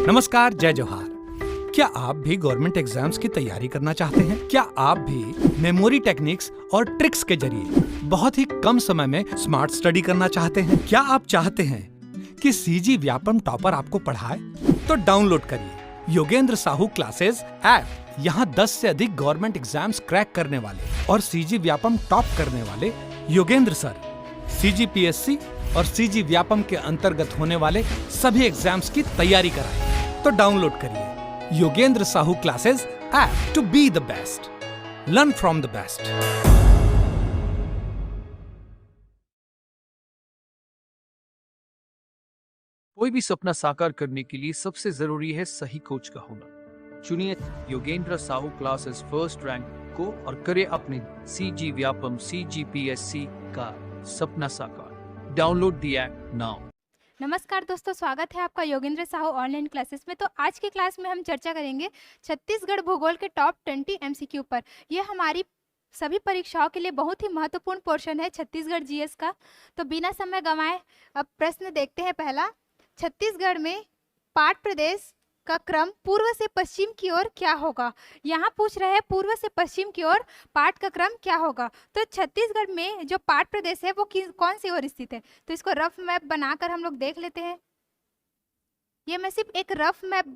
नमस्कार, जय जोहार। क्या आप भी गवर्नमेंट एग्जाम्स की तैयारी करना चाहते हैं? क्या आप भी मेमोरी टेक्निक्स और ट्रिक्स के जरिए बहुत ही कम समय में स्मार्ट स्टडी करना चाहते हैं? क्या आप चाहते हैं कि सीजी व्यापम टॉपर आपको पढ़ाए? तो डाउनलोड करिए योगेंद्र साहू क्लासेस ऐप। यहाँ 10 से अधिक गवर्नमेंट एग्जाम्स क्रैक करने वाले और सीजी व्यापम टॉप करने वाले योगेंद्र सर CGPSC और सीजी व्यापम के अंतर्गत होने वाले सभी एग्जाम्स की तैयारी कराएं। तो डाउनलोड करिए Yogendra Sahu classes app to be the best, learn from the best. कोई भी सपना साकार करने के लिए सबसे जरूरी है सही कोच का होना। चुनिए Yogendra Sahu classes first rank को और करे अपने सीजी व्यापम CGPSC का सपना साकार। Download the app now. नमस्कार दोस्तों, स्वागत है आपका योगेंद्र साहू ऑनलाइन क्लासेस में। तो आज की क्लास में हम चर्चा करेंगे छत्तीसगढ़ भूगोल के टॉप 20 MCQ पर। यह हमारी सभी परीक्षाओं के लिए बहुत ही महत्वपूर्ण पोर्शन है छत्तीसगढ़ GS का। तो बिना समय गंवाए अब प्रश्न देखते हैं। पहला, छत्तीसगढ़ में पाठ प्रदेश का क्रम पूर्व से पश्चिम की ओर क्या होगा? यहाँ पूछ रहे हैं पूर्व से पश्चिम की ओर पाठ का क्रम क्या होगा। तो छत्तीसगढ़ में जो पाठ प्रदेश है वो कौन सी ओर स्थित है? तो इसको रफ मैप बनाकर हम लोग देख लेते हैं। ये मैं सिर्फ एक रफ मैप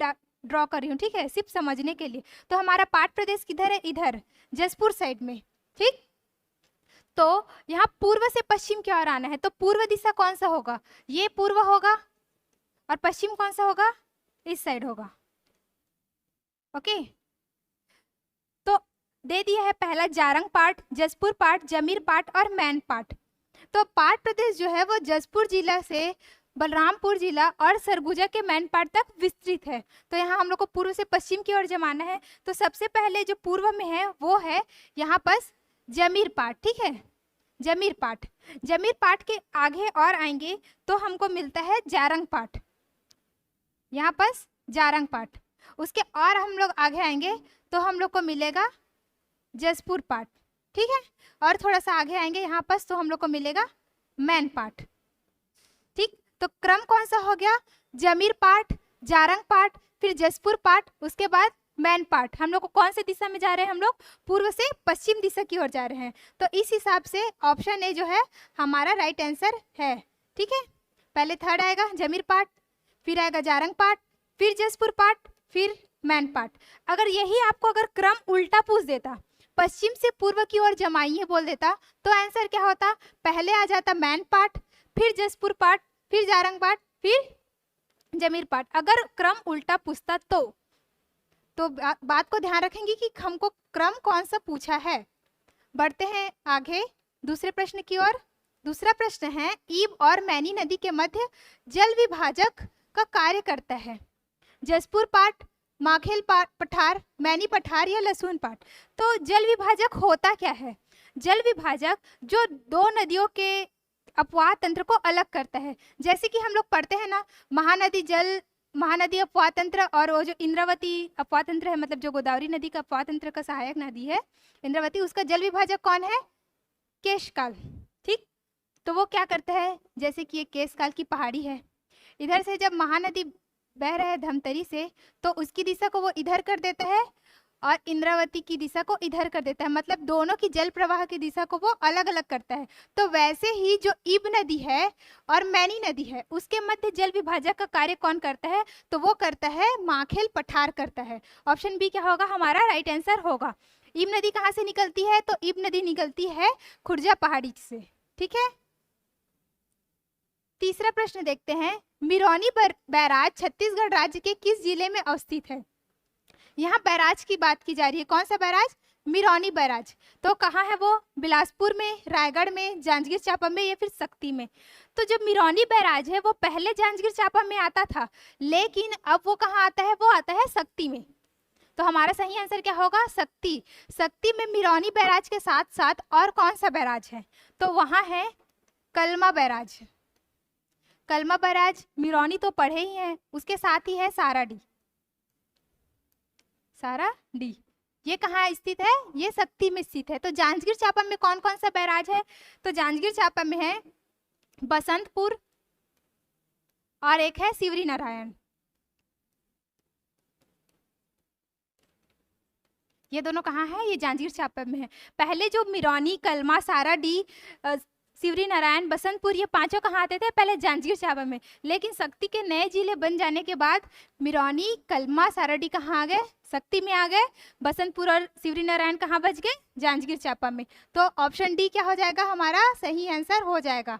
ड्रॉ कर रही हूँ, ठीक है, सिर्फ समझने के लिए। तो हमारा पाठ प्रदेश किधर है? इधर जसपुर साइड में, ठीक। तो यहाँ पूर्व से पश्चिम की ओर आना है, तो पूर्व दिशा कौन सा होगा? ये पूर्व होगा और पश्चिम कौन सा होगा? इस साइड होगा। ओके, तो दे दिया है पहला जारंग पाठ, जसपुर पाठ, जमीर पाठ और मैन पाठ। तो पाठ प्रदेश जो है वो जसपुर जिला से बलरामपुर जिला और सरगुजा के मैन पाठ तक विस्तृत है। तो यहाँ हम लोग को पूर्व से पश्चिम की ओर जमाना है। तो सबसे पहले जो पूर्व में है वो है यहाँ पर जमीर पाठ, ठीक है, जमीर पाठ। जमीर पाठ के आगे और आएंगे तो हमको मिलता है जारंग पाठ, यहाँ पर जारंग पाठ। उसके और हम लोग आगे आएंगे तो हम लोग को मिलेगा जसपुर पाठ, ठीक है। और थोड़ा सा आगे आएंगे यहाँ पर तो हम लोग को मिलेगा मैन पाठ, ठीक। तो क्रम कौन सा हो गया? जमीर पाठ, जारंग पाठ, फिर जसपुर पाठ, उसके बाद मैन पाठ। हम लोग को कौन से दिशा में जा रहे हैं? हम लोग पूर्व से पश्चिम दिशा की ओर जा रहे हैं। तो इस हिसाब से ऑप्शन ए जो है हमारा राइट आंसर है, ठीक है। पहले थर्ड आएगा जमीर पाठ, फिर आएगा जारंग पाठ, फिर जसपुर पाठ, फिर मैन पाठ। अगर यही आपको अगर क्रम उल्टा पूछ देता, पश्चिम से पूर्व की ओर जमाइए बोल देता, तो आंसर क्या होता? पहले आ जाता मैन पाठ, फिर जसपुर पाठ, फिर जारंग पाठ, फिर जमीर पाठ। अगर क्रम उल्टा पूछता तो बात को ध्यान रखेंगे कि हमको क्रम कौन सा पूछा है। बढ़ते हैं आगे दूसरे प्रश्न की ओर। दूसरा प्रश्न है, ईब और मैनी नदी के मध्य जल विभाजक का कार्य करता है। जसपुर पाठ, माखेल पठार, मैनी पठार या लहसुन पाठ। तो जल विभाजक होता क्या है? जल विभाजक जो दो नदियों के अपवाह तंत्र को अलग करता है। जैसे कि हम लोग पढ़ते हैं ना, महानदी अपवाह तंत्र और वो जो इंद्रावती अपवाह तंत्र है, मतलब जो गोदावरी नदी का अपवाह तंत्र का सहायक नदी है इंद्रावती, उसका जल विभाजक कौन है? केशकाल, ठीक। तो वो क्या करता है, जैसे कि ये केशकाल की पहाड़ी है, इधर से जब महानदी बह रहा है धमतरी से तो उसकी दिशा को वो इधर कर देता है और इंद्रावती की दिशा को इधर कर देता है, मतलब दोनों की जल प्रवाह की दिशा को वो अलग अलग करता है। तो वैसे ही जो ईब नदी है और मैनी नदी है उसके मध्य जल विभाजक का कार्य कौन करता है? तो वो करता है माखेल पठार करता है। ऑप्शन बी क्या होगा? हमारा राइट आंसर होगा। ईब नदी कहाँ से निकलती है? तो ईब नदी निकलती है खुर्जा पहाड़ी से, ठीक है। तीसरा प्रश्न देखते हैं, मिरौनी बैराज छत्तीसगढ़ राज्य के किस जिले में अवस्थित है? यहाँ बैराज की बात की जा रही है। कौन सा बैराज? मिरौनी बैराज। तो कहाँ है वो? बिलासपुर में, रायगढ़ में, जांजगीर चांपा में या फिर सक्ती में? तो जो मिरौनी बैराज है वो पहले जांजगीर चांपा में आता था, लेकिन अब वो कहाँ आता है? वो आता है सक्ती में। तो हमारा सही आंसर क्या होगा? सक्ती। सक्ती में मिरौनी बैराज के साथ साथ और कौन सा बैराज है? तो वहाँ है कलमा बैराज। कलमा बैराज, मिरौनी तो पढ़े ही हैं, उसके साथ ही है साराडी। साराडी ये कहाँ स्थित है? ये सक्ती में स्थित है। तो जांजगीर चांपा में कौन कौन सा बैराज है? तो जांजगीर चांपा में है बसंतपुर और एक है शिवरी नारायण। ये दोनों कहाँ है? ये जांजगीर चांपा में है। पहले जो मिरौनी, कलमा, साराडी, शिवरी नारायण, बसंतपुर, ये पांचों कहाँ आते थे? पहले जांजगीर चांपा में। लेकिन शक्ति के नए जिले बन जाने के बाद मिरौनी, कलमा, साराडी कहाँ आ गए? शक्ति में आ गए। बसंतपुर और शिवरी नारायण कहाँ बच गए? जांजगीर चांपा में। तो ऑप्शन डी क्या हो जाएगा? हमारा सही आंसर हो जाएगा।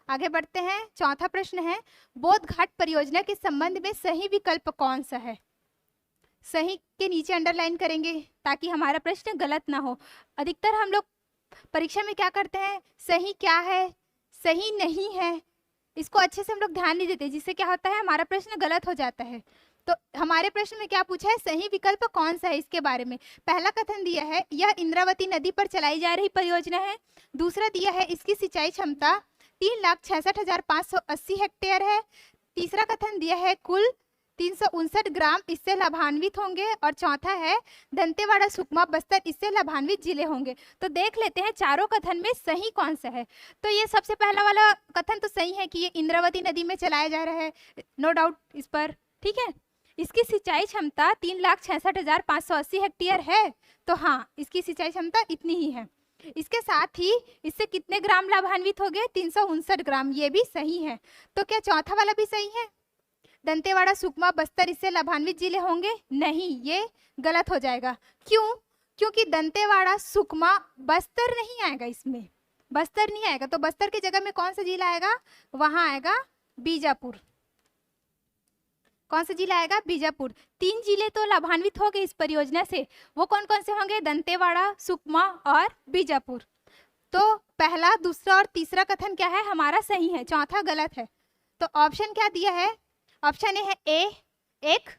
आगे बढ़ते हैं। चौथा प्रश्न है, बोध घाट परियोजना के संबंध में सही विकल्प कौन सा है? सही के नीचे अंडरलाइन करेंगे ताकि हमारा प्रश्न गलत ना हो। अधिकतर हम लोग परीक्षा में क्या करते हैं, सही क्या है, सही नहीं है, इसको अच्छे से हम लोग ध्यान नहीं देते, जिससे क्या होता है, हमारा प्रश्न गलत हो जाता है। तो हमारे प्रश्न में क्या पूछा है? सही विकल्प कौन सा है इसके बारे में। पहला कथन दिया है, यह इंद्रावती नदी पर चलाई जा रही परियोजना है। दूसरा दिया है, इसकी सिंचाई क्षमता 3,66,580 हेक्टेयर है। तीसरा कथन दिया है, कुल 359 ग्राम इससे लाभान्वित होंगे। और चौथा है, दंतेवाड़ा, सुकमा, बस्तर इससे लाभान्वित जिले होंगे। तो देख लेते हैं चारों कथन में सही कौन सा है। तो ये सबसे पहला वाला कथन तो सही है कि ये इंद्रावती नदी में चलाया जा रहा है, नो डाउट इस पर, ठीक है। इसकी सिंचाई क्षमता 3,66,580 हेक्टेयर है, तो हाँ, इसकी सिंचाई क्षमता इतनी ही है। इसके साथ ही इससे कितने ग्राम लाभान्वित हो गए? 359 ग्राम, ये भी सही है। तो क्या चौथा वाला भी सही है? दंतेवाड़ा, सुकमा, बस्तर इससे लाभान्वित जिले होंगे? नहीं, ये गलत हो जाएगा। क्यों? क्योंकि दंतेवाड़ा, सुकमा, बस्तर नहीं आएगा इसमें, बस्तर नहीं आएगा। तो बस्तर की जगह में कौन सा जिला आएगा? वहां आएगा बीजापुर। कौन सा जिला आएगा? बीजापुर। 3 जिले तो लाभान्वित हो गए इस परियोजना से। वो कौन कौन से होंगे? दंतेवाड़ा, सुकमा और बीजापुर। तो पहला, दूसरा और तीसरा कथन क्या है? हमारा सही है, चौथा गलत है। तो ऑप्शन क्या दिया है? ऑप्शन ए है ए 1,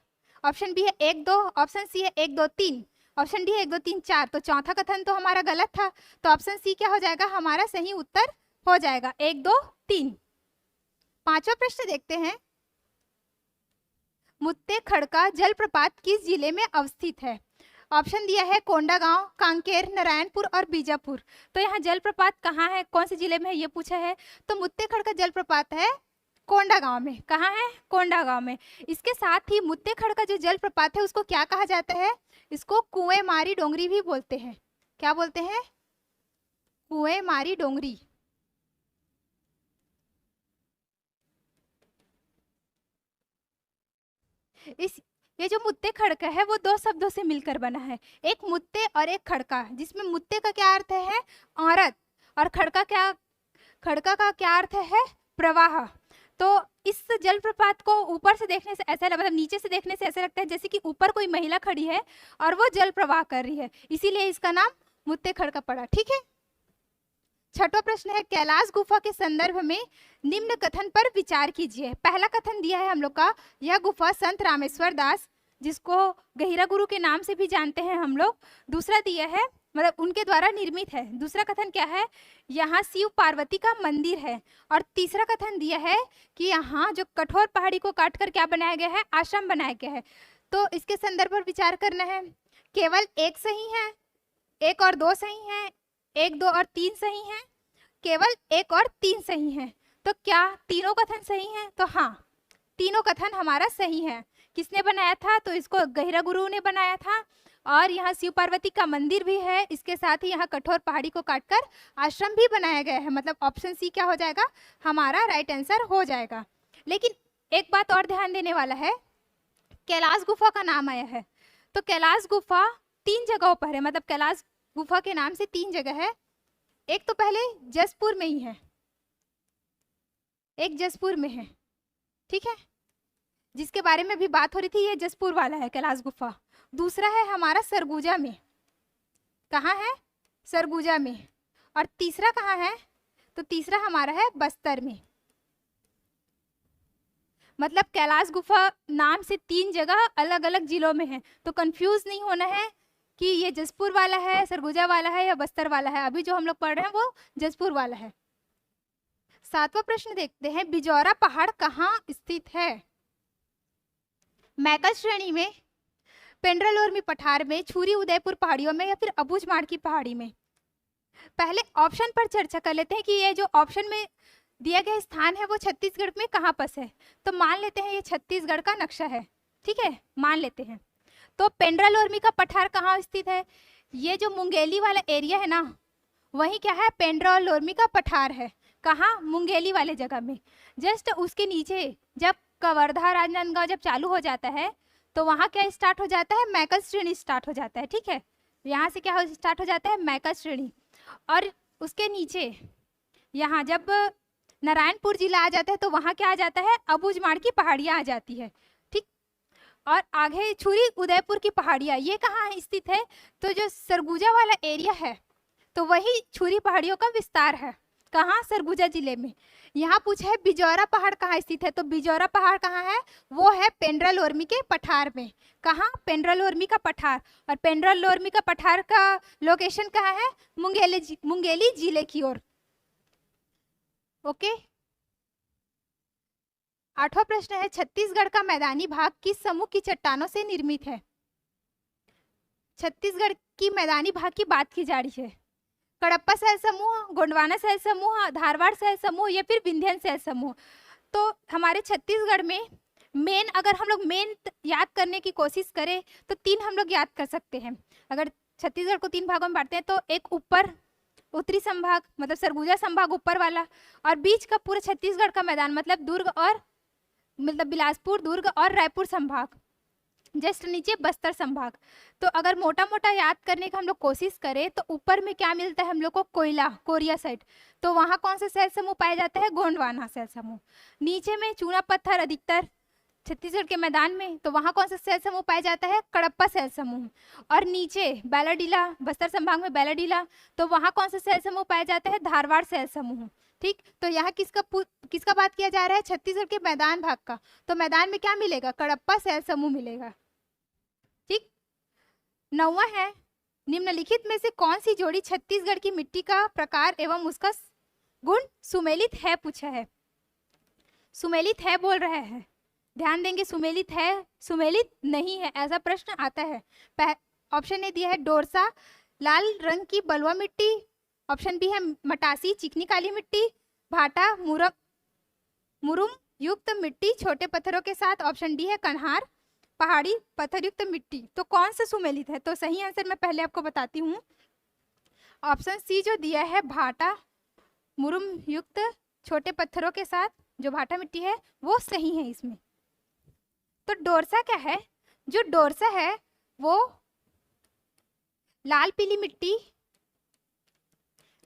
ऑप्शन बी है 1 2, ऑप्शन सी है 1 2 3, ऑप्शन डी है 1 2 3 4। तो चौथा कथन तो हमारा गलत था, तो ऑप्शन सी क्या हो जाएगा? हमारा सही उत्तर हो जाएगा, 1 2 3। पांचवा प्रश्न देखते हैं। मुत्ते खड़का जलप्रपात किस जिले में अवस्थित है? ऑप्शन दिया है कोंडागांव, कांकेर, नारायणपुर और बीजापुर। तो यहाँ जलप्रपात कहाँ है, कौन से जिले में है, ये पूछा है। तो मुत्ते खड़का जलप्रपात है कोंडागांव में। कहाँ है? कोंडागांव में। इसके साथ ही मुत्ते खड़का जो जलप्रपात है उसको क्या कहा जाता है? इसको कुएं मारी डोंगरी भी बोलते हैं। क्या बोलते हैं? कुएं मारी डोंगरी। ये जो मुत्ते खड़का है वो 2 शब्दों से मिलकर बना है, एक मुत्ते और एक खड़का, जिसमें मुत्ते का क्या अर्थ है? औरत, और खड़का का क्या अर्थ है? प्रवाह। तो इस जलप्रपात को ऊपर से देखने से ऐसा, मतलब नीचे से देखने से ऐसा लगता है जैसे कि ऊपर कोई महिला खड़ी है और वो जल प्रवाह कर रही है, इसीलिए इसका नाम मुत्ते खड़का पड़ा, ठीक है। छठवां प्रश्न है, कैलाश गुफा के संदर्भ में निम्न कथन पर विचार कीजिए। पहला कथन दिया है हम लोग का, यह गुफा संत रामेश्वर दास, जिसको गहिरा गुरु के नाम से भी जानते हैं हम लोग, दूसरा दिया है, मतलब उनके द्वारा निर्मित है। दूसरा कथन क्या है? यहाँ शिव पार्वती का मंदिर है। और तीसरा कथन दिया है कि यहाँ जो कठोर पहाड़ी को काटकर क्या बनाया गया है? आश्रम बनाया गया है। तो इसके संदर्भ पर विचार करना है। केवल एक सही है, 1 और 2 सही है, 1 2 और 3 सही है, केवल 1 और 3 सही है। तो क्या तीनों कथन सही हैं? तो हाँ, तीनों कथन हमारा सही है। किसने बनाया था? तो इसको गहिरा गुरु ने बनाया था। और यहाँ शिव पार्वती का मंदिर भी है, इसके साथ ही यहाँ कठोर पहाड़ी को काटकर आश्रम भी बनाया गया है। मतलब ऑप्शन सी क्या हो जाएगा? हमारा राइट आंसर हो जाएगा। लेकिन एक बात और ध्यान देने वाला है, कैलाश गुफा का नाम आया है, तो कैलाश गुफा 3 जगहों पर है, मतलब कैलाश गुफा के नाम से 3 जगह है। एक तो पहले जसपुर में ही है, एक जसपुर में है, ठीक है, जिसके बारे में भी बात हो रही थी, ये जसपुर वाला है कैलाश गुफा। दूसरा है हमारा सरगुजा में। कहाँ है? सरगुजा में। और तीसरा कहाँ है? तो तीसरा हमारा है बस्तर में। मतलब कैलाश गुफा नाम से 3 जगह अलग अलग जिलों में है, तो कंफ्यूज नहीं होना है कि ये जसपुर वाला है, सरगुजा वाला है या बस्तर वाला है। अभी जो हम लोग पढ़ रहे हैं वो जसपुर वाला है। 7वां प्रश्न देखते हैं, बिजौरा पहाड़ कहाँ स्थित है? मैकल श्रेणी में, पेंड्रालोरमी पठार में, छुरी उदयपुर पहाड़ियों में, या फिर अबूझमाड़ की पहाड़ी में? पहले ऑप्शन पर चर्चा कर लेते हैं कि ये जो ऑप्शन में दिया गया स्थान है वो छत्तीसगढ़ में कहाँ पर है। तो मान लेते हैं ये छत्तीसगढ़ का नक्शा है, ठीक है, मान लेते हैं। तो पेंड्रा लोरमी का पठार कहाँ स्थित है? ये जो मुंगेली वाला एरिया है ना, वही क्या है, पेंड्रा और लोरमी का पठार है। कहाँ? मुंगेली वाले जगह में। जस्ट उसके नीचे जब कवर्धा राजनांदगांव जब चालू हो जाता है तो वहाँ क्या स्टार्ट हो जाता है? मैकल श्रेणी स्टार्ट हो जाता है। ठीक है, यहाँ से क्या स्टार्ट हो जाता है? मैकल श्रेणी। और उसके नीचे यहाँ जब नारायणपुर जिला आ जाता है तो वहाँ क्या आ जाता है? अबूझमाड़ की पहाड़ियाँ आ जाती है। ठीक, और आगे छुरी उदयपुर की पहाड़ियाँ, ये कहाँ स्थित है? तो जो सरगुजा वाला एरिया है तो वही छुरी पहाड़ियों का विस्तार है। कहाँ? सरगुजा जिले में। यहाँ पूछा है बिजौरा पहाड़ कहाँ स्थित है, तो बिजौरा पहाड़ कहाँ है? वो है पेंड्रा लोरमी के पठार में। कहाँ? पेंड्रा लोरमी का पठार। और पेंड्रा लोरमी का पठार का लोकेशन कहाँ है? मुंगेली जिले की ओर। ओके, 8वां प्रश्न है, छत्तीसगढ़ का मैदानी भाग किस समूह की चट्टानों से निर्मित है? छत्तीसगढ़ की मैदानी भाग की बात की जा रही है। कडप्पा शैल समूह, गोंडवाना शैल समूह, धारवाड़ शैल समूह या फिर विंध्यन शैल समूह। तो हमारे छत्तीसगढ़ में मेन, अगर हम लोग मेन याद करने की कोशिश करें तो 3 हम लोग याद कर सकते हैं। अगर छत्तीसगढ़ को 3 भागों में बांटते हैं तो एक ऊपर उत्तरी संभाग मतलब सरगुजा संभाग ऊपर वाला, और बीच का पूरा छत्तीसगढ़ का मैदान मतलब दुर्ग और मतलब बिलासपुर, दुर्ग और रायपुर संभाग, जस्ट नीचे बस्तर संभाग। तो अगर मोटा मोटा याद करने का हम लोग कोशिश करें तो ऊपर में क्या मिलता है हम लोग को? कोयला, कोरिया साइड। तो वहाँ कौन सा शैल समूह पाया जाता है? गोंडवाना शैल समूह। नीचे में चूना पत्थर अधिकतर छत्तीसगढ़ के मैदान में, तो वहाँ कौन सा शैल समूह पाया जाता है? कडप्पा शैल समूह। और नीचे बैलाडीला, बस्तर संभाग में बैलाडीला, तो वहाँ कौन सा शैल समूह पाया जाता है? धारवाड़ शैल समूह। ठीक, तो यहाँ किसका बात किया जा रहा है? छत्तीसगढ़ के मैदान भाग का। तो मैदान में क्या मिलेगा? कडप्पा शैल समूह मिलेगा। ठीक, 9वां है, निम्नलिखित में से कौन सी जोड़ी छत्तीसगढ़ की मिट्टी का प्रकार एवं उसका गुण सुमेलित है? पूछा है। सुमेलित है बोल रहे हैं, ध्यान देंगे। सुमेलित है, सुमेलित नहीं है, ऐसा प्रश्न आता है। ऑप्शन ए दिया है डोरसा, लाल रंग की बलुआ मिट्टी। ऑप्शन बी है मटासी, चिकनी काली मिट्टी। भाटा, मुरुम युक्त मिट्टी छोटे पत्थरों के साथ। ऑप्शन डी है कन्हार, पहाड़ी पत्थर युक्त मिट्टी। तो कौन सा सुमेलित है? तो सही आंसर मैं पहले आपको बताती हूँ, ऑप्शन सी जो दिया है भाटा मुरुम युक्त छोटे पत्थरों के साथ, जो भाटा मिट्टी है वो सही है इसमें। तो डोरसा क्या है? जो डोरसा है वो लाल पीली मिट्टी,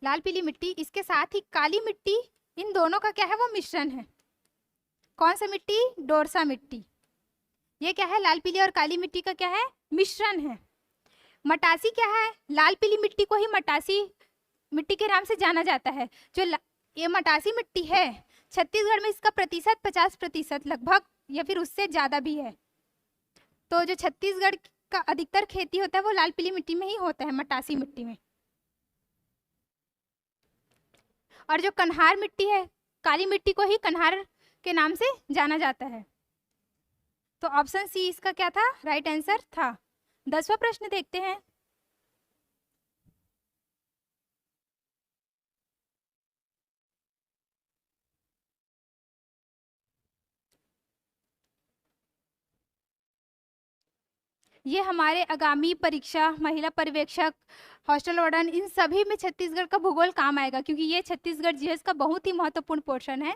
लाल पीली मिट्टी इसके साथ ही काली मिट्टी, इन दोनों का क्या है? वो मिश्रण है। कौन सा मिट्टी? डोरसा मिट्टी। ये क्या है? लाल पीली और काली मिट्टी का क्या है? मिश्रण है। मटासी क्या है? लाल पीली मिट्टी को ही मटासी मिट्टी के नाम से जाना जाता है। जो ये मटासी मिट्टी है, छत्तीसगढ़ में इसका प्रतिशत 50% लगभग या फिर उससे ज्यादा भी है। तो जो छत्तीसगढ़ का अधिकतर खेती होता है वो लाल पीली मिट्टी में ही होता है, मटासी मिट्टी में। और जो कन्हार मिट्टी है, काली मिट्टी को ही कन्हार के नाम से जाना जाता है। तो ऑप्शन सी इसका क्या था? राइट आंसर था। 10वां प्रश्न देखते हैं। ये हमारे आगामी परीक्षा, महिला पर्यवेक्षक, हॉस्टल वार्डन, इन सभी में छत्तीसगढ़ का भूगोल काम आएगा, क्योंकि ये छत्तीसगढ़ जीएस का बहुत ही महत्वपूर्ण पोर्शन है।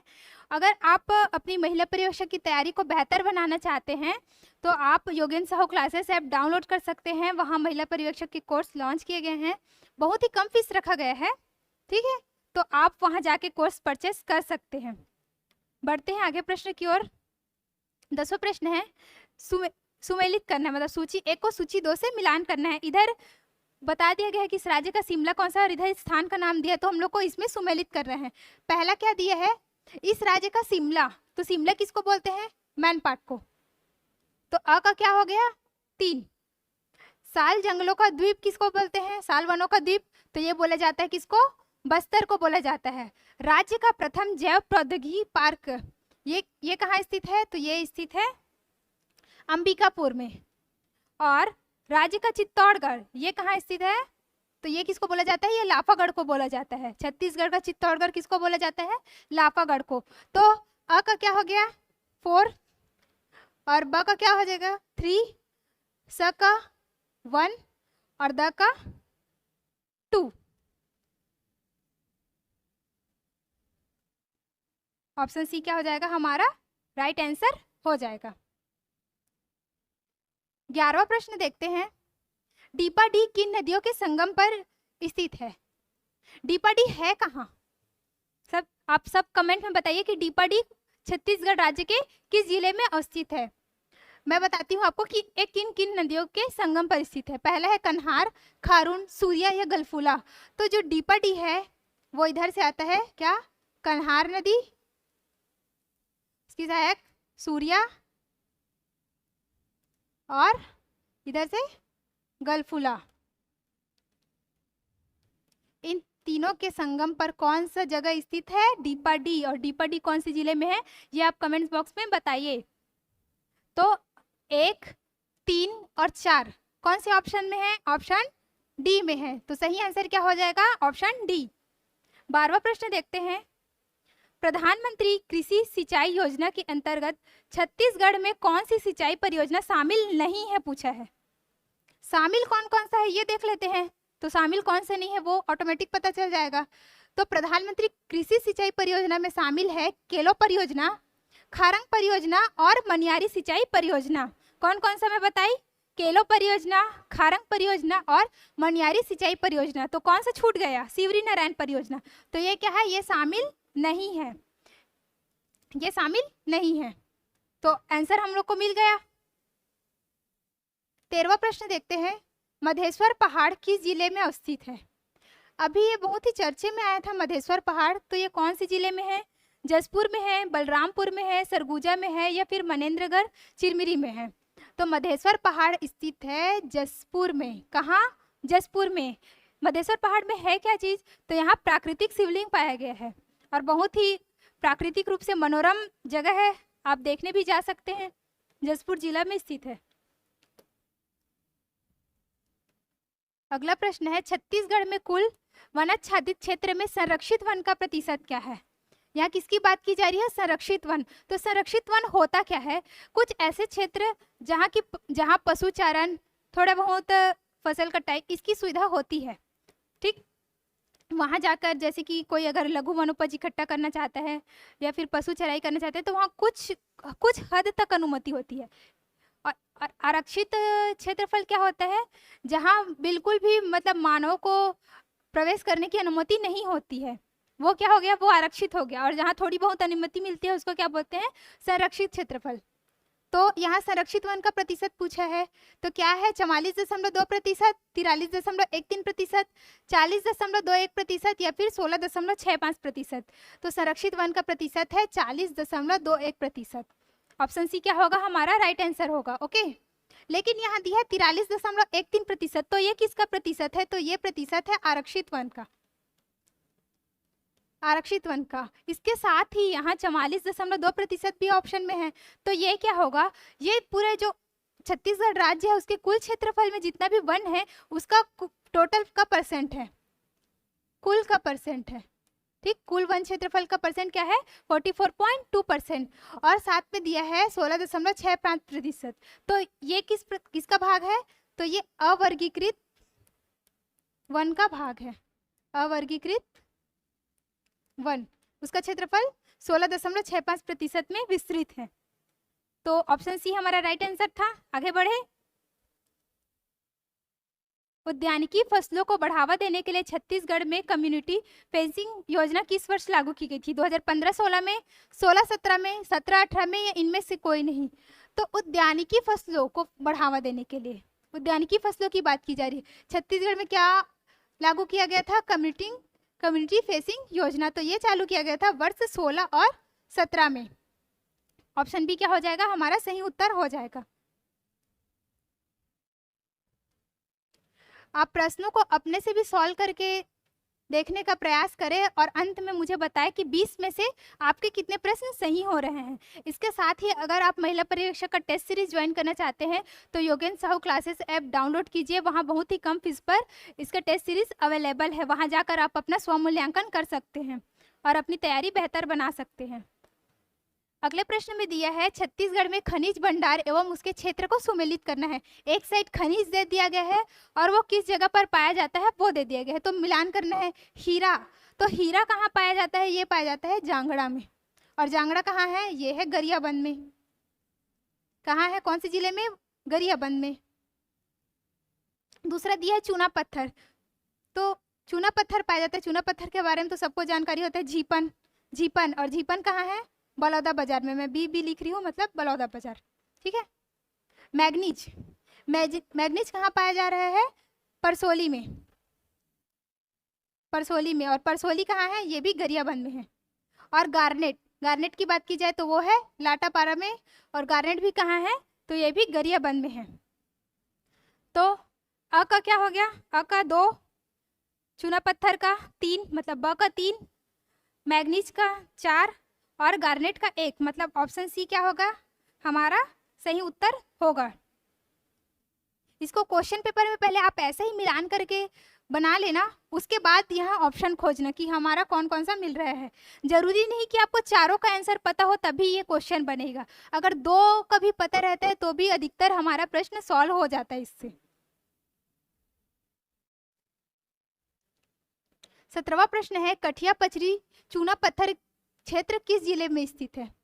अगर आप अपनी महिला पर्यवेक्षक की तैयारी को बेहतर बनाना चाहते हैं तो आप Yogendra Sahu classes app download कर सकते हैं। वहाँ महिला पर्यवेक्षक के कोर्स लॉन्च किए गए हैं, बहुत ही कम फीस रखा गया है। ठीक है, तो आप वहाँ जाके कोर्स परचेस कर सकते हैं। बढ़ते हैं आगे प्रश्न की ओर। 10वां प्रश्न है, सुमेलित करना है, मतलब सूची 1 को सूची 2 से मिलान करना है। इधर बता दिया गया है कि इस राज्य का शिमला कौन सा, और इधर स्थान का नाम दिया, तो हम लोग को इसमें सुमेलित कर रहे हैं। पहला क्या दिया है? इस राज्य का शिमला, तो शिमला किसको बोलते हैं? मैनपाट को। तो अ का क्या हो गया? 3। साल जंगलों का द्वीप किसको बोलते हैं? साल वनों का द्वीप, तो ये बोला जाता है किसको? बस्तर को बोला जाता है। राज्य का प्रथम जैव प्रौद्योगिकी पार्क, ये कहाँ स्थित है? तो ये स्थित है अंबिकापुर में। और राज्य का चित्तौड़गढ़, ये कहाँ स्थित है? तो ये किसको बोला जाता है? ये लाफागढ़ को बोला जाता है। छत्तीसगढ़ का चित्तौड़गढ़ किसको बोला जाता है? लाफागढ़ को। तो अ का क्या हो गया? 4, और ब का क्या हो जाएगा? 3, स का 1 और द का 2। ऑप्शन सी क्या हो जाएगा हमारा राइट आंसर हो जाएगा। 11वां प्रश्न देखते हैं। डीपाडी किन नदियों के संगम पर स्थित है? डीपाडी है कहाँ? आप सब कमेंट में बताइए कि डीपाडी छत्तीसगढ़ राज्य के किस जिले में अवस्थित है। मैं बताती हूँ आपको कि एक किन किन नदियों के संगम पर स्थित है। पहला है कन्हार, खारून, सूर्या या गलफूला। तो जो डीपाडी है वो इधर से आता है, क्या? कन्हार नदी, इसकी सहायक सूर्या, और इधर से गलफूला। इन तीनों के संगम पर कौन सा जगह स्थित है? डीपाडी। और डीपाडी कौन से जिले में है ये आप कमेंट्स बॉक्स में बताइए। तो 1, 3 और 4 कौन से ऑप्शन में है? ऑप्शन डी में है। तो सही आंसर क्या हो जाएगा? Option D. 12वां प्रश्न देखते हैं। प्रधानमंत्री कृषि सिंचाई योजना के अंतर्गत छत्तीसगढ़ में कौन सी सिंचाई परियोजना शामिल नहीं है, पूछा है। शामिल कौन कौन सा है ये देख लेते हैं। तो शामिल कौन से नहीं है वो ऑटोमेटिक पता चल जाएगा। तो प्रधानमंत्री कृषि सिंचाई परियोजना में शामिल है केलो परियोजना, खारंग परियोजना और मनियारी सिंचाई परियोजना। कौन कौन सा मैं बताई? केलो परियोजना, खारंग परियोजना और मनियारी सिंचाई परियोजना। तो कौन सा छूट गया? शिवरी नारायण परियोजना। तो ये क्या है? ये शामिल नहीं है, ये शामिल नहीं है। तो आंसर हम लोग को मिल गया। 13वां प्रश्न देखते हैं। मधेश्वर पहाड़ किस जिले में अवस्थित है? अभी ये बहुत ही चर्चे में आया था मधेश्वर पहाड़। तो ये कौन से जिले में है? जसपुर में है, बलरामपुर में है, सरगुजा में है या फिर मनेन्द्रगढ़ चिरमिरी में है? तो मधेश्वर पहाड़ स्थित है जसपुर में। कहाँ? जसपुर में। मधेश्वर पहाड़ में है क्या चीज? तो यहाँ प्राकृतिक शिवलिंग पाया गया है और बहुत ही प्राकृतिक रूप से मनोरम जगह है, आप देखने भी जा सकते हैं। जसपुर जिला में स्थित है। अगला प्रश्न है। छत्तीसगढ़ में कुल वनाच्छादित क्षेत्र में संरक्षित वन का प्रतिशत क्या है? यहाँ किसकी बात की जा रही है? संरक्षित वन। तो संरक्षित वन होता क्या है? कुछ ऐसे क्षेत्र जहाँ पशुचारण, थोड़ा बहुत फसल कटाई इसकी सुविधा होती है, ठीक। वहाँ जाकर जैसे कि कोई अगर लघु वनोपज इकट्ठा करना चाहता है या फिर पशु चराई करना चाहता है तो वहाँ कुछ हद तक अनुमति होती है। और आरक्षित क्षेत्रफल क्या होता है? जहाँ बिल्कुल भी मतलब मानव को प्रवेश करने की अनुमति नहीं होती है, वो क्या हो गया? वो आरक्षित हो गया। और जहाँ थोड़ी बहुत अनुमति मिलती है उसको क्या बोलते हैं? संरक्षित क्षेत्रफल। तो यहाँ संरक्षित वन का प्रतिशत पूछा है तो क्या है? 44.2%, 43.13%, 40.21% या फिर 16.65%। तो संरक्षित वन का प्रतिशत है 40.21%। ऑप्शन सी क्या होगा? हमारा राइट आंसर होगा। ओके, लेकिन यहाँ दिया है 43.13%। तो ये किसका प्रतिशत है? तो ये प्रतिशत है आरक्षित वन का, आरक्षित वन का। इसके साथ ही यहाँ 44.2% भी ऑप्शन में है। तो ये क्या होगा? ये पूरे जो छत्तीसगढ़ राज्य है उसके कुल क्षेत्रफल में जितना भी वन है उसका टोटल का परसेंट है, कुल का परसेंट है, ठीक। कुल वन क्षेत्रफल का परसेंट क्या है? 44.2%। और साथ में दिया है 16.65%। तो ये किसका भाग है? तो ये अवर्गीकृत वन का भाग है, अवर्गीकृत वन। उसका क्षेत्रफल 16.65% में विस्तृत है। तो ऑप्शन सी हमारा राइट आंसर था। आगे बढ़े। उद्यानिकी फसलों को बढ़ावा देने के लिए छत्तीसगढ़ में कम्युनिटी फेंसिंग योजना किस वर्ष लागू की गई थी? 2015-16 में, 16-17 में, 17-18 में या इनमें से कोई नहीं? तो उद्यानिकी फसलों को बढ़ावा देने के लिए उद्यानिकी फसलों की बात की जा रही है। छत्तीसगढ़ में क्या लागू किया गया था? कम्युनिटी फेंसिंग योजना। तो ये चालू किया गया था वर्ष 16 और 17 में। ऑप्शन बी क्या हो जाएगा? हमारा सही उत्तर हो जाएगा। आप प्रश्नों को अपने से भी सॉल्व करके देखने का प्रयास करें और अंत में मुझे बताएं कि 20 में से आपके कितने प्रश्न सही हो रहे हैं। इसके साथ ही अगर आप महिला पर्यवेक्षक का टेस्ट सीरीज ज्वाइन करना चाहते हैं तो Yogendra Sahu classes app download कीजिए। वहां बहुत ही कम फीस पर इसका टेस्ट सीरीज अवेलेबल है। वहां जाकर आप अपना स्वमूल्यांकन कर सकते हैं और अपनी तैयारी बेहतर बना सकते हैं। अगले प्रश्न में दिया है छत्तीसगढ़ में खनिज भंडार एवं उसके क्षेत्र को सुमेलित करना है। एक साइड खनिज दे दिया गया है और वो किस जगह पर पाया जाता है वो दे दिया गया है, तो मिलान करना है। हीरा, तो हीरा कहाँ पाया जाता है? ये पाया जाता है जांगड़ा में। और जांगड़ा कहाँ है? ये है गरियाबंद में। कहाँ है? कौन से जिले में? गरियाबंद में। दूसरा दिया है चूना पत्थर, तो चूना पत्थर पाया जाता है। चूना पत्थर के बारे में तो सबको जानकारी होता है, झीपन। झीपन, और झीपन कहाँ है? बलौदा बाजार में। मैं बी लिख रही हूँ, मतलब बलौदा बाजार, ठीक है। मैग्नीज, मैग्नीज कहाँ पाया जा रहा है? परसोली में। परसोली में, और परसोली कहाँ है? ये भी गरियाबंद में है। और गार्नेट, गार्नेट की बात की जाए तो वो है लाटापारा में, और गार्नेट भी कहाँ है? तो ये भी गरियाबंद में है। तो अ का क्या हो गया? अ का 2, चूना पत्थर का 3, मतलब ब का 3, मैग्नीज का 4 और गार्नेट का 1, मतलब ऑप्शन सी क्या होगा? हमारा सही उत्तर होगा। इसको क्वेश्चन पेपर में पहले आप ऐसे ही मिलान करके बना लेना, उसके बाद यहाँ ऑप्शन खोजना कि हमारा कौन कौन सा मिल रहा है। जरूरी नहीं कि आपको चारों का आंसर पता हो तभी ये क्वेश्चन बनेगा। अगर 2 का भी पता रहता है तो भी अधिकतर हमारा प्रश्न सॉल्व हो जाता है इससे। 17वां प्रश्न है कठिया पचरी चूना पत्थर क्षेत्र किस जिले में स्थित है?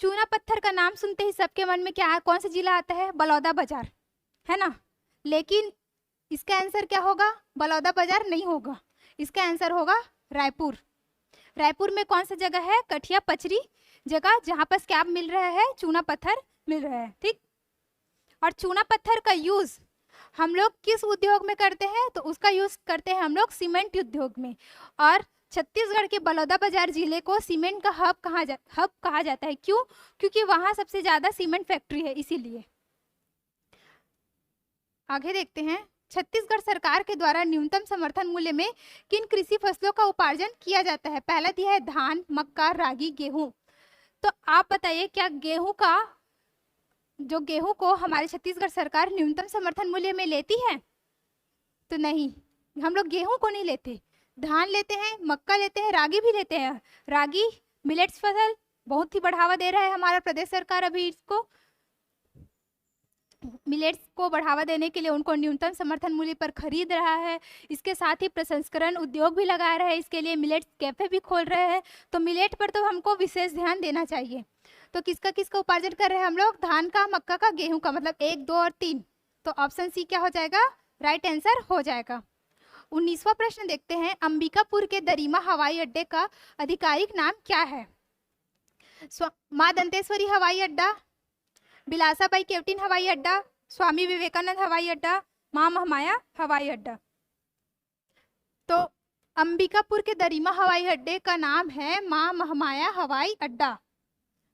चूना पत्थर का नाम सुनते ही सबके मन में क्या, कौन सा जिला आता है? बलौदा बाजार, है ना। लेकिन इसका आंसर क्या होगा? बलौदा बाजार नहीं होगा, इसका आंसर होगा रायपुर। रायपुर में कौन सा जगह है? कठिया पचरी जगह, जहां पर क्या मिल रहा है? चूना पत्थर मिल रहा है, ठीक। और चूना पत्थर का यूज हम लोग किस उद्योग में करते हैं? तो उसका यूज करते हैं हम लोग सीमेंट उद्योग में। और छत्तीसगढ़ के बलौदा बाजार जिले को सीमेंट का हब कहा जाता है। क्यों? क्योंकि वहां सबसे ज्यादा सीमेंट फैक्ट्री है, इसीलिए। आगे देखते हैं, छत्तीसगढ़ सरकार के द्वारा न्यूनतम समर्थन मूल्य में किन कृषि फसलों का उपार्जन किया जाता है? पहला दिया है धान, मक्का, रागी, गेहूं। तो आप बताइए, क्या गेहूं को हमारे छत्तीसगढ़ सरकार न्यूनतम समर्थन मूल्य में लेती है? तो नहीं, हम लोग गेहूं को नहीं लेते, धान लेते हैं, मक्का लेते हैं, रागी भी लेते हैं। रागी मिलेट्स फसल बहुत ही बढ़ावा दे रहा है हमारा प्रदेश सरकार। अभी इसको मिलेट्स को बढ़ावा देने के लिए उनको न्यूनतम समर्थन मूल्य पर खरीद रहा है। इसके साथ ही प्रसंस्करण उद्योग भी लगा रहा है, इसके लिए मिलेट्स कैफे भी खोल रहे हैं। तो मिलेट पर तो हमको विशेष ध्यान देना चाहिए। तो किसका उपार्जन कर रहे हैं हम लोग? धान का, मक्का का, गेहूं का, मतलब 1, 2 और 3। तो ऑप्शन सी क्या हो जाएगा? राइट आंसर हो जाएगा। 19वां प्रश्न देखते हैं, अंबिकापुर के दरिमा हवाई अड्डे का आधिकारिक नाम क्या है? माँ दंतेश्वरी हवाई अड्डा, बिलासाबाई केवटिन हवाई अड्डा, स्वामी विवेकानंद हवाई अड्डा, माँ महामाया हवाई अड्डा। तो अंबिकापुर के दरिमा हवाई अड्डे का नाम है माँ महामाया हवाई अड्डा।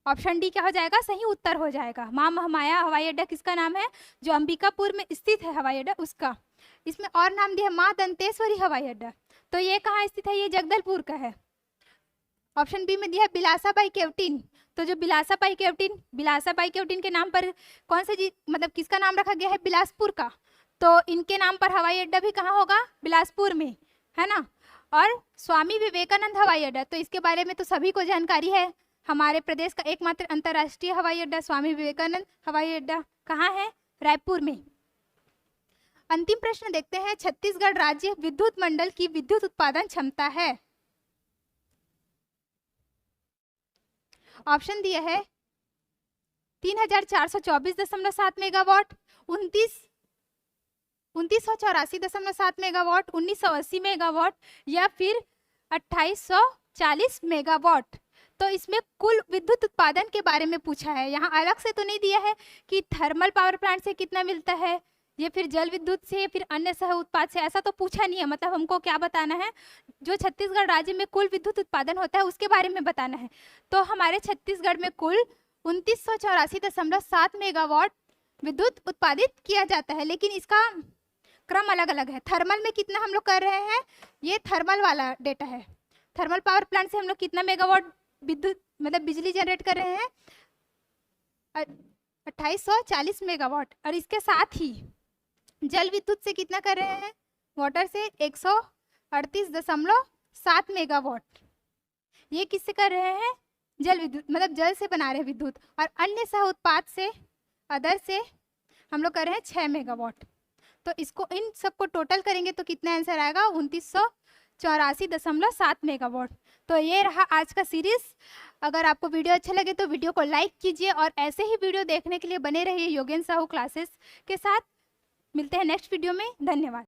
ऑप्शन डी क्या हो जाएगा? सही उत्तर हो जाएगा। माँ महामाया हवाई अड्डा किसका नाम है? जो अंबिकापुर में स्थित है हवाई अड्डा, उसका। इसमें और नाम दिया माँ दंतेश्वरी हवाई अड्डा, तो ये कहाँ स्थित है? ये जगदलपुर का है। ऑप्शन बी में दिया है बिलासाबाई केवटिन, तो जो बिलासाबाई केवटिन के नाम पर कौन सा मतलब किसका नाम रखा गया है? बिलासपुर का। तो इनके नाम पर हवाई अड्डा भी कहाँ होगा? बिलासपुर में, है ना। और स्वामी विवेकानंद हवाई अड्डा, तो इसके बारे में तो सभी को जानकारी है। हमारे प्रदेश का एकमात्र अंतर्राष्ट्रीय हवाई अड्डा स्वामी विवेकानंद हवाई अड्डा कहाँ है? रायपुर में। अंतिम प्रश्न देखते हैं, छत्तीसगढ़ राज्य विद्युत मंडल की विद्युत उत्पादन क्षमता है। ऑप्शन दिया है 3424.7 मेगावाट, 2984.7 मेगावाट, 1980 मेगावाट या फिर 2840 मेगावाट। तो इसमें कुल विद्युत उत्पादन के बारे में पूछा है। यहाँ अलग से तो नहीं दिया है कि थर्मल पावर प्लांट से कितना मिलता है, या फिर जल विद्युत से, या फिर अन्य सह उत्पाद से, ऐसा तो पूछा नहीं है। मतलब हमको क्या बताना है? जो छत्तीसगढ़ राज्य में कुल विद्युत उत्पादन होता है उसके बारे में बताना है। तो हमारे छत्तीसगढ़ में कुल 2984.7 मेगावाट विद्युत उत्पादित किया जाता है, लेकिन इसका क्रम अलग अलग है। थर्मल में कितना हम लोग कर रहे हैं, ये थर्मल वाला डेटा है। थर्मल पावर प्लांट से हम लोग कितना मेगावाट विद्युत मतलब बिजली जनरेट कर रहे हैं? 2840 मेगावाट। और इसके साथ ही जल विद्युत से कितना कर रहे हैं? वाटर से 138.7 मेगावाट। ये किससे कर रहे हैं? जल विद्युत मतलब जल से बना रहे विद्युत, और अन्य सह उत्पाद से अदर से हम लोग कर रहे हैं 6 मेगावाट। तो इसको इन सबको टोटल करेंगे तो कितना आंसर आएगा 2984.7 मेगावाट। तो ये रहा आज का सीरीज। अगर आपको वीडियो अच्छा लगे तो वीडियो को लाइक कीजिए और ऐसे ही वीडियो देखने के लिए बने रहिए योगेंद्र साहू क्लासेस के साथ। मिलते हैं नेक्स्ट वीडियो में। धन्यवाद।